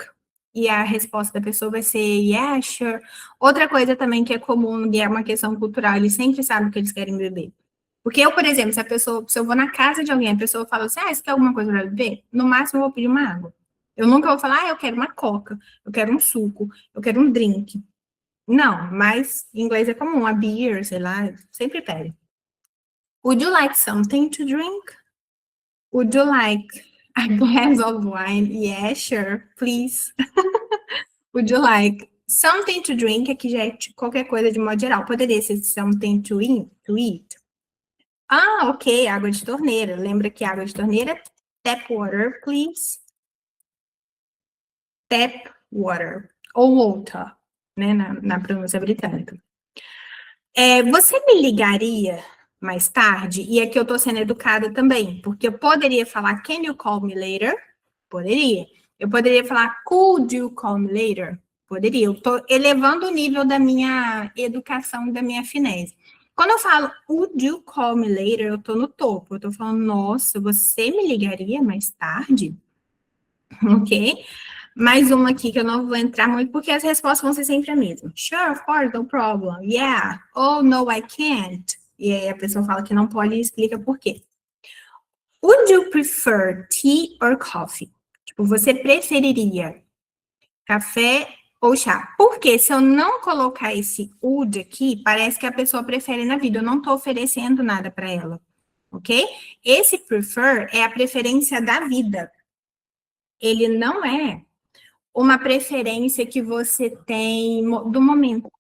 E a resposta da pessoa vai ser yeah, sure. Outra coisa também que é comum e é uma questão cultural, eles sempre sabem o que eles querem beber. Porque eu, por exemplo, se eu vou na casa de alguém, a pessoa fala assim, você quer alguma coisa para beber? No máximo eu vou pedir uma água. Eu nunca vou falar, eu quero uma coca, eu quero um suco, eu quero um drink. Não, mas em inglês é comum, a beer, sei lá, sempre pede. Would you like something to drink? Would you like a glass of wine? Yeah, sure, please. Would you like something to drink? Aqui já é qualquer coisa de modo geral. Poderia ser something to eat. Ok, água de torneira. Lembra que água de torneira? Tap water, please. Tap water. Ou water, né, na pronúncia britânica. Você me ligaria mais tarde? E aqui eu tô sendo educada também, porque eu poderia falar, can you call me later? Poderia. Eu poderia falar, could you call me later? Poderia. Eu tô elevando o nível da minha educação, da minha finese. Quando eu falo, would you call me later? Eu tô no topo. Eu tô falando, nossa, você me ligaria mais tarde? Ok? Mais uma aqui que eu não vou entrar muito, porque as respostas vão ser sempre a mesma. Sure, of course, no problem. Yeah. Oh, no, I can't. E aí a pessoa fala que não pode e explica por quê. Would you prefer tea or coffee? Tipo, você preferiria café ou chá? Porque se eu não colocar esse would aqui, parece que a pessoa prefere na vida. Eu não estou oferecendo nada para ela, ok? Esse prefer é a preferência da vida. Ele não é uma preferência que você tem do momento,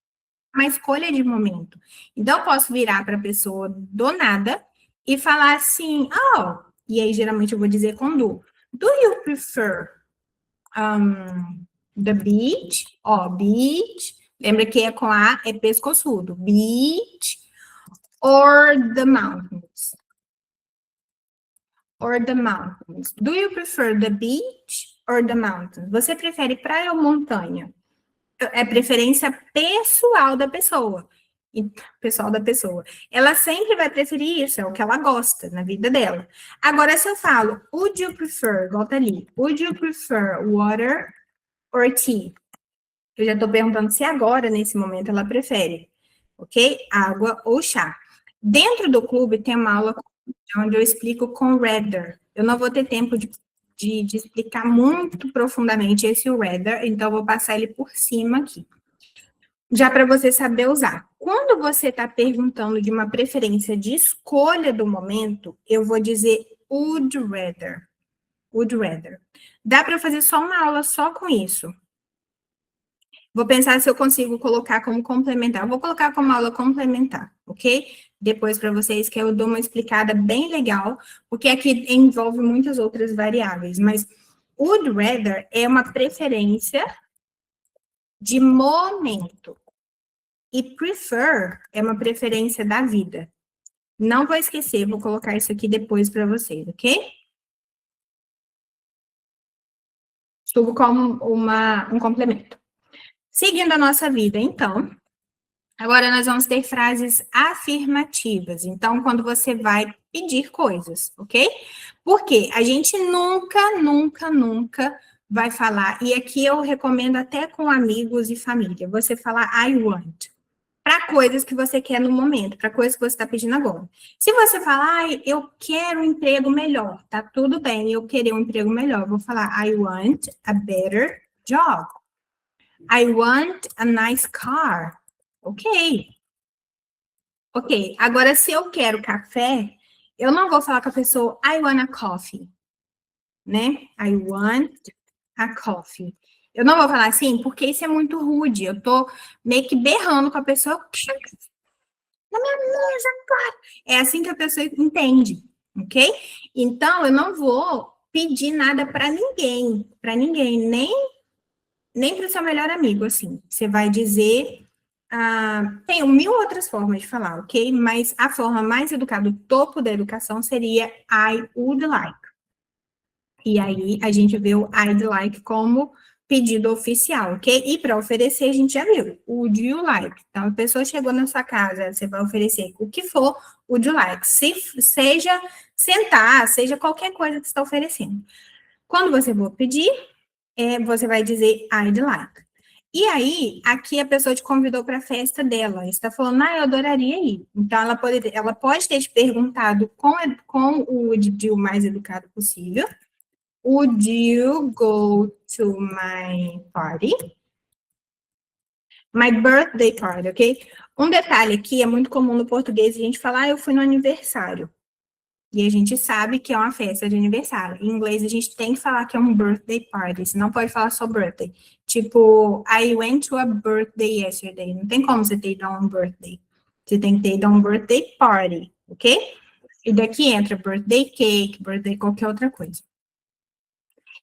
uma escolha de momento. Então, eu posso virar para a pessoa do nada e falar assim, e aí geralmente eu vou dizer com do you prefer the beach? Beach, lembra que é com A, é pescoçudo. Beach or the mountains? or the mountains? Do you prefer the beach or the mountains? Você prefere praia ou montanha? É preferência pessoal da pessoa. Pessoal da pessoa. Ela sempre vai preferir isso, é o que ela gosta na vida dela. Agora, se eu falo, would you prefer, volta ali, would you prefer water or tea? Eu já estou perguntando se agora, nesse momento, ela prefere, ok? Água ou chá. Dentro do clube tem uma aula onde eu explico com rather. Eu não vou ter tempo de explicar muito profundamente esse rather, então eu vou passar ele por cima aqui. Já para você saber usar. Quando você está perguntando de uma preferência de escolha do momento, eu vou dizer would rather. Would rather. Dá para fazer só uma aula só com isso. Vou pensar se eu consigo colocar como complementar. Eu vou colocar como aula complementar, ok? Depois para vocês, que eu dou uma explicada bem legal, porque aqui envolve muitas outras variáveis. Mas would rather é uma preferência de momento. E prefer é uma preferência da vida. Não vou esquecer, vou colocar isso aqui depois para vocês, ok? Estuvo como um complemento. Seguindo a nossa vida, então, agora nós vamos ter frases afirmativas. Então, quando você vai pedir coisas, ok? Porque a gente nunca vai falar, e aqui eu recomendo até com amigos e família, você falar I want. Para coisas que você quer no momento, para coisas que você está pedindo agora. Se você falar, eu quero um emprego melhor, tá tudo bem, eu querer um emprego melhor. Vou falar, I want a better job. I want a nice car. Ok. Ok. Agora, se eu quero café, eu não vou falar com a pessoa, I want a coffee. Né? I want a coffee. Eu não vou falar assim, porque isso é muito rude. Eu tô meio que berrando com a pessoa. Na minha mesa, cara. É assim que a pessoa entende, ok? Então, eu não vou pedir nada para ninguém, nem para o seu melhor amigo, assim. Você vai dizer, tem 1000 outras formas de falar, ok? Mas a forma mais educada, o topo da educação seria I would like. E aí, a gente vê o I'd like como pedido oficial, ok? E para oferecer, a gente já viu, would you like? Então, a pessoa chegou na sua casa, você vai oferecer o que for, would you like? Seja sentar, seja qualquer coisa que você está oferecendo. Quando você for pedir, você vai dizer I'd like. E aí, aqui a pessoa te convidou para a festa dela, está falando, eu adoraria ir. Então, ela pode ter te perguntado com o would you mais educado possível, would you go to my party? My birthday party, ok? Um detalhe aqui, é muito comum no português a gente falar, eu fui no aniversário. E a gente sabe que é uma festa de aniversário. Em inglês, a gente tem que falar que é um birthday party. Você não pode falar só birthday. Tipo, I went to a birthday yesterday. Não tem como você ter ido a um birthday. Você tem que ter ido a um birthday party, ok? E daqui entra birthday cake, birthday qualquer outra coisa.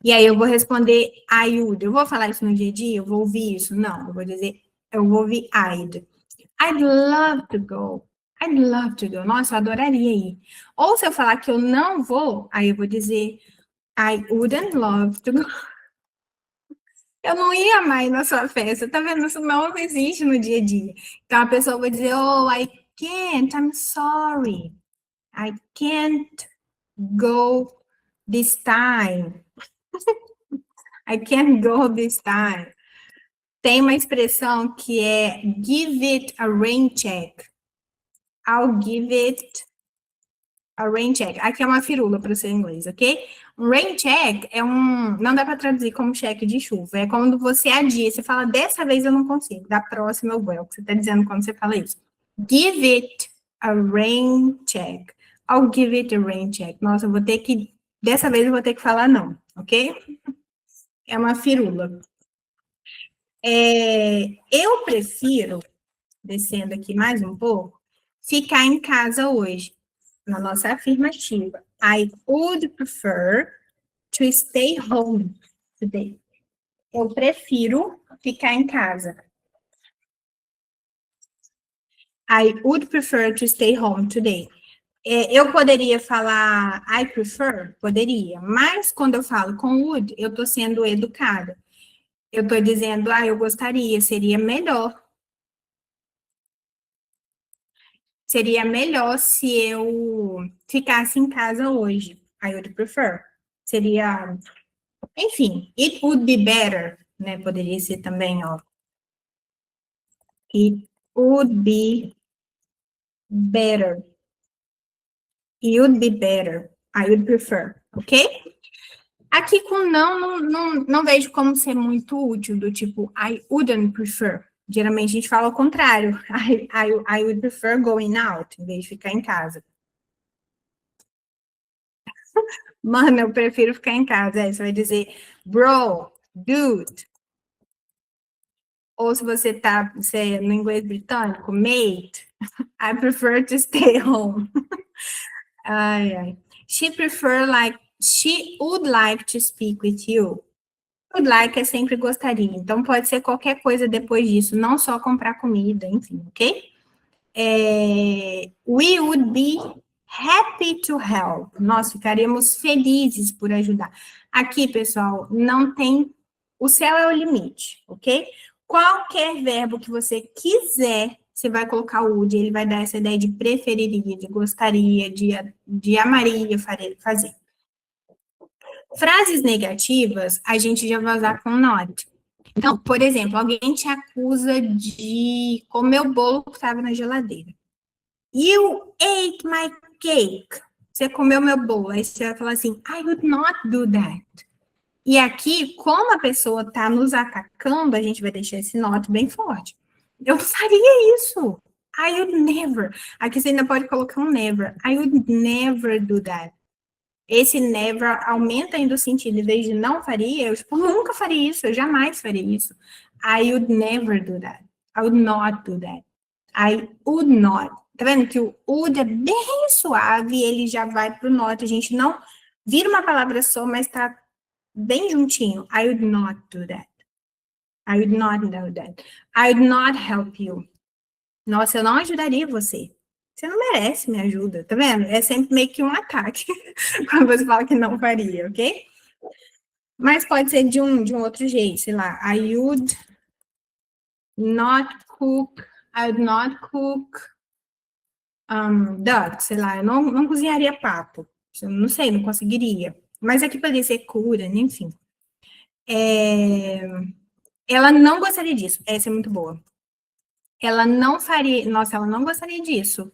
E aí eu vou responder I would. Eu vou falar isso no dia a dia? Eu vou ouvir isso? Não, eu vou ouvir I'd. I'd love to go. I'd love to go. Nossa, eu adoraria ir. Ou se eu falar que eu não vou, aí eu vou dizer I wouldn't love to go. Eu não ia mais na sua festa. Tá vendo? Isso não existe no dia a dia. Então a pessoa vai dizer, oh, I can't, I'm sorry. I can't go this time. I can't go this time. Tem uma expressão que é give it a rain check. I'll give it a rain check. Aqui é uma firula para ser inglês, ok? Um rain check não dá para traduzir como cheque de chuva. É quando você adia, você fala, dessa vez eu não consigo, da próxima eu vou. É o que você está dizendo quando você fala isso. Give it a rain check. I'll give it a rain check. Nossa, dessa vez eu vou ter que falar não, ok? É uma firula. Eu prefiro, descendo aqui mais um pouco, ficar em casa hoje. Na nossa afirmativa. I would prefer to stay home today. Eu prefiro ficar em casa. I would prefer to stay home today. Eu poderia falar I prefer? Poderia. Mas quando eu falo com would, eu estou sendo educada. Eu estou dizendo, eu gostaria, seria melhor. Seria melhor se eu ficasse em casa hoje. I would prefer. Seria, enfim, it would be better, né? Poderia ser também, ó. It would be better. It would be better. I would prefer, ok? Aqui com não vejo como ser muito útil, do tipo, I wouldn't prefer. Geralmente a gente fala ao contrário. I would prefer going out, em vez de ficar em casa. Mano, eu prefiro ficar em casa. Aí você vai dizer, bro, dude. Ou se você é no inglês britânico, mate, I prefer to stay home. Ai. She would like to speak with you. Would like é sempre gostaria. Então, pode ser qualquer coisa depois disso, não só comprar comida, enfim, ok? We would be happy to help. Nós ficaríamos felizes por ajudar. Aqui, pessoal, não tem... O céu é o limite, ok? Qualquer verbo que você quiser, você vai colocar o would, ele vai dar essa ideia de preferiria, de gostaria, de amaria fazer. Frases negativas, a gente já vai usar com not. Então, por exemplo, alguém te acusa de comer o bolo que estava na geladeira. You ate my cake. Você comeu meu bolo. Aí você vai falar assim, I would not do that. E aqui, como a pessoa está nos atacando, a gente vai deixar esse not bem forte. Eu não faria isso. I would never. Aqui você ainda pode colocar um never. I would never do that. Esse never aumenta ainda o sentido. Em vez de não faria, eu nunca faria isso. Eu jamais faria isso. I would never do that. I would not do that. I would not. Tá vendo que o would é bem suave, ele já vai pro not. A gente não vira uma palavra só, mas tá bem juntinho. I would not do that. I would not do that. I would not help you. Nossa, eu não ajudaria você. Você não merece minha ajuda, tá vendo? É sempre meio que um ataque quando você fala que não faria, ok? Mas pode ser de um outro jeito, sei lá. I would not cook duck, sei lá, eu não cozinharia pato. Não sei, não conseguiria. Mas aqui poderia ser cura, enfim. Ela não gostaria disso. Essa é muito boa. Ela não faria... Nossa, ela não gostaria disso.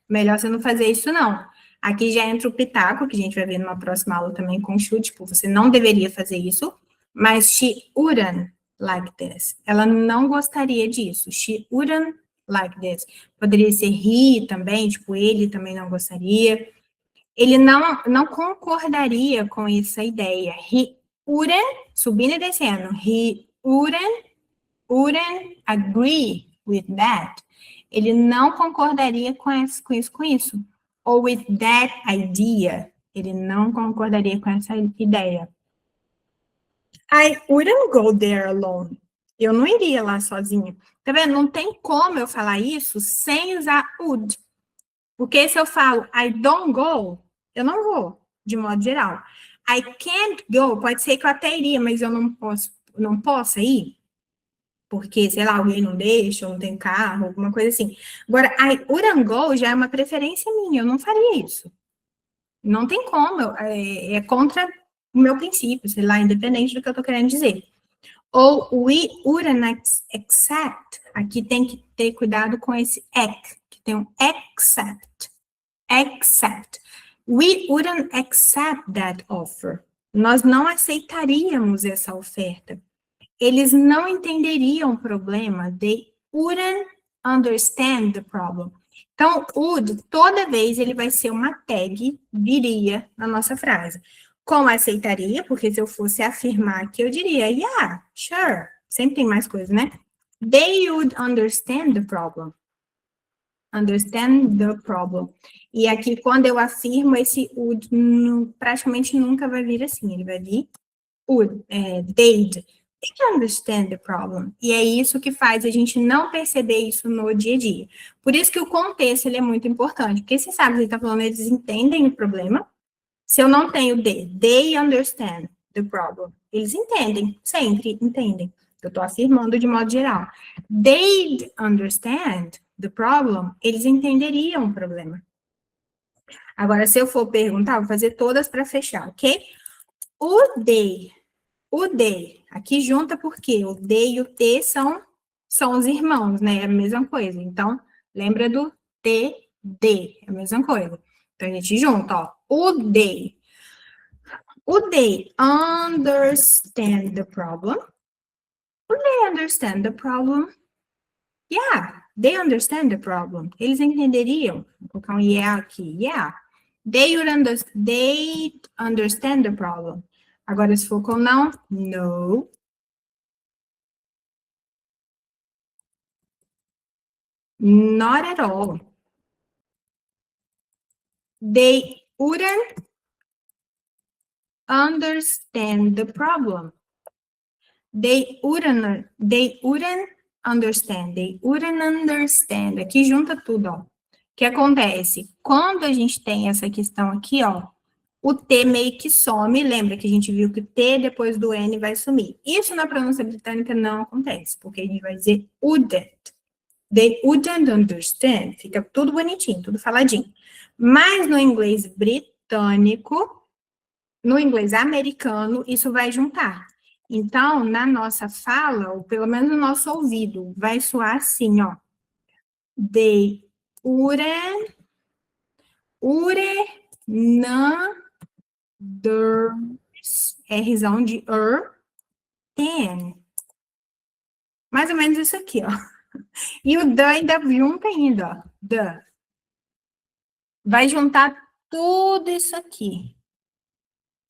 Melhor você não fazer isso, não. Aqui já entra o pitaco, que a gente vai ver numa próxima aula também com chute. Tipo, você não deveria fazer isso. Mas she wouldn't like this. Ela não gostaria disso. She wouldn't like this. Poderia ser he também, tipo, ele também não gostaria. Ele não concordaria com essa ideia. He wouldn't, subindo e descendo. He wouldn't agree with that. Ele não concordaria com isso. Ou with that idea. Ele não concordaria com essa ideia. I wouldn't go there alone. Eu não iria lá sozinha. Tá vendo? Não tem como eu falar isso sem usar would. Porque se eu falo I don't go, eu não vou, de modo geral. I can't go, pode ser que eu até iria, mas eu não posso ir. Porque, sei lá, alguém não deixa, ou não tem carro, alguma coisa assim. Agora, I wouldn't go já é uma preferência minha, eu não faria isso. Não tem como, é contra o meu princípio, sei lá, independente do que eu tô querendo dizer. Ou we wouldn't accept, aqui tem que ter cuidado com esse ac, que tem um accept. We wouldn't accept that offer. Nós não aceitaríamos essa oferta. Eles não entenderiam o problema. They wouldn't understand the problem. Então, would, toda vez, ele vai ser uma tag, viria na nossa frase. Como aceitaria, porque se eu fosse afirmar aqui, eu diria, yeah, sure. Sempre tem mais coisa, né? They would understand the problem. Understand the problem. E aqui, quando eu afirmo, esse would praticamente nunca vai vir assim. Ele vai vir would, they'd. understand the problem. E é isso que faz a gente não perceber isso no dia a dia. Por isso que o contexto ele é muito importante. Porque você sabe, ele está falando, eles entendem o problema. Se eu não tenho they understand the problem. Eles entendem, sempre entendem. Eu estou afirmando de modo geral. They'd understand the problem. Eles entenderiam o problema. Agora, se eu for perguntar, vou fazer todas para fechar, ok? O they, aqui junta porque o they e o T são os irmãos, né? É a mesma coisa. Então, lembra do T, D, é a mesma coisa. Então, a gente junta, ó. O they understand the problem? Would they understand the problem? Yeah, they understand the problem. Eles entenderiam. Vou colocar um yeah aqui. Yeah. They understand the problem. Agora, se for com não, no. Not at all. They wouldn't understand the problem. They wouldn't understand. They wouldn't understand. Aqui junta tudo, ó. O que acontece? Quando a gente tem essa questão aqui, ó, o T meio que some. Lembra que a gente viu que o T depois do N vai sumir. Isso na pronúncia britânica não acontece, porque a gente vai dizer wouldn't. They wouldn't understand. Fica tudo bonitinho, tudo faladinho. Mas no inglês britânico, no inglês americano, isso vai juntar. Então, na nossa fala, ou pelo menos no nosso ouvido, vai soar assim, ó. They wouldn't Rzão de ten. Mais ou menos isso aqui, ó. E o the ainda junta ainda, ó. The. Vai juntar tudo isso aqui.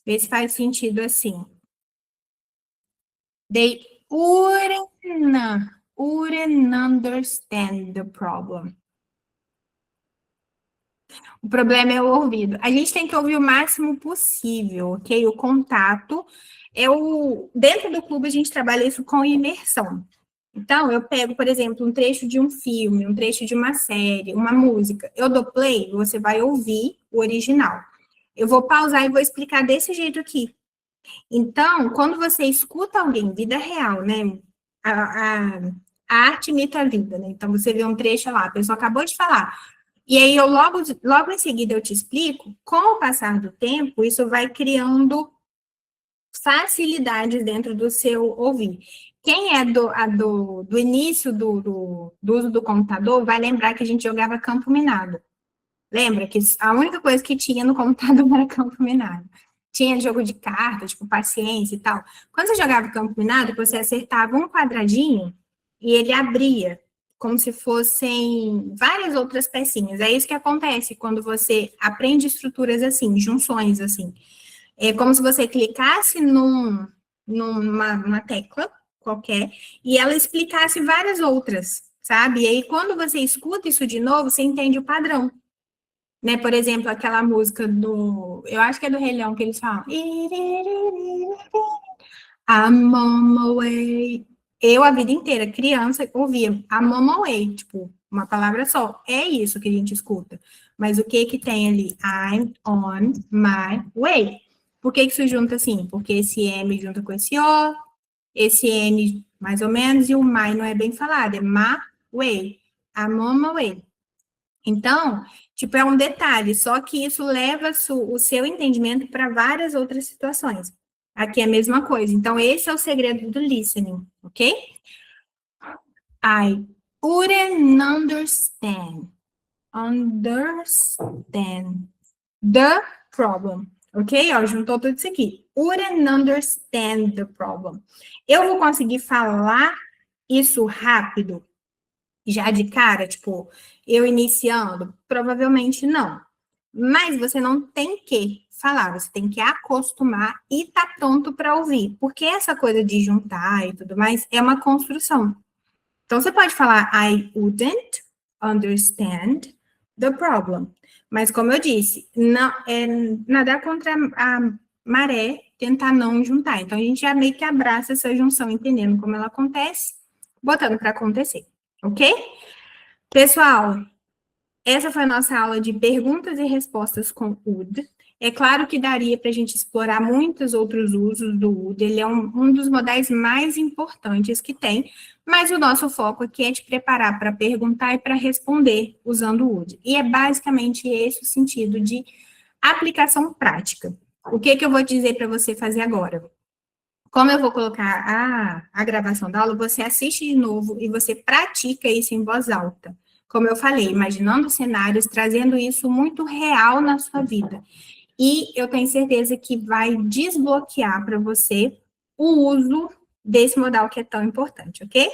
Vê se faz sentido assim. They wouldn't understand the problem. O problema é o ouvido. A gente tem que ouvir o máximo possível, ok? O contato é o... Dentro do clube, a gente trabalha isso com imersão. Então, eu pego, por exemplo, um trecho de um filme, um trecho de uma série, uma música. Eu dou play, você vai ouvir o original. Eu vou pausar e vou explicar desse jeito aqui. Então, quando você escuta alguém, vida real, né? A arte imita a vida, né? Então, você vê um trecho lá, a pessoa acabou de falar. E aí, eu logo em seguida, eu te explico, com o passar do tempo, isso vai criando facilidades dentro do seu ouvir. Quem é do início do uso do computador vai lembrar que a gente jogava campo minado. Lembra que a única coisa que tinha no computador era campo minado. Tinha jogo de cartas, tipo paciência e tal. Quando você jogava campo minado, você acertava um quadradinho e ele abria, como se fossem várias outras pecinhas. É isso que acontece quando você aprende estruturas assim, junções assim. É como se você clicasse numa tecla qualquer e ela explicasse várias outras, sabe? E aí, quando você escuta isso de novo, você entende o padrão. Né? Por exemplo, aquela música do... Eu acho que é do Rei Leão que eles falam. I'm on my way. Eu, a vida inteira, criança, ouvia I'm on my way, tipo, uma palavra só. É isso que a gente escuta. Mas o que que tem ali? I'm on my way. Por que isso junta assim? Porque esse M junta com esse O, esse N mais ou menos, e o my não é bem falado, é my way. I'm on my way. Então, tipo, é um detalhe, só que isso leva o seu entendimento para várias outras situações. Aqui é a mesma coisa. Então, esse é o segredo do listening, ok? I wouldn't understand the problem. Ok? Ó, juntou tudo isso aqui. Wouldn't understand the problem. Eu vou conseguir falar isso rápido, já de cara, tipo, eu iniciando? Provavelmente não. Mas você não tem que falar, você tem que acostumar e tá pronto para ouvir. Porque essa coisa de juntar e tudo mais é uma construção. Então, você pode falar, I wouldn't understand the problem. Mas, como eu disse, não, é nadar contra a maré tentar não juntar. Então, a gente já meio que abraça essa junção, entendendo como ela acontece, botando para acontecer, ok? Pessoal, essa foi a nossa aula de perguntas e respostas com would. É claro que daria para a gente explorar muitos outros usos do would, ele é um dos modais mais importantes que tem, mas o nosso foco aqui é te preparar para perguntar e para responder usando o would. E é basicamente esse o sentido de aplicação prática. O que eu vou dizer para você fazer agora? Como eu vou colocar a gravação da aula, você assiste de novo e você pratica isso em voz alta. Como eu falei, imaginando cenários, trazendo isso muito real na sua vida. E eu tenho certeza que vai desbloquear para você o uso desse modal que é tão importante, ok?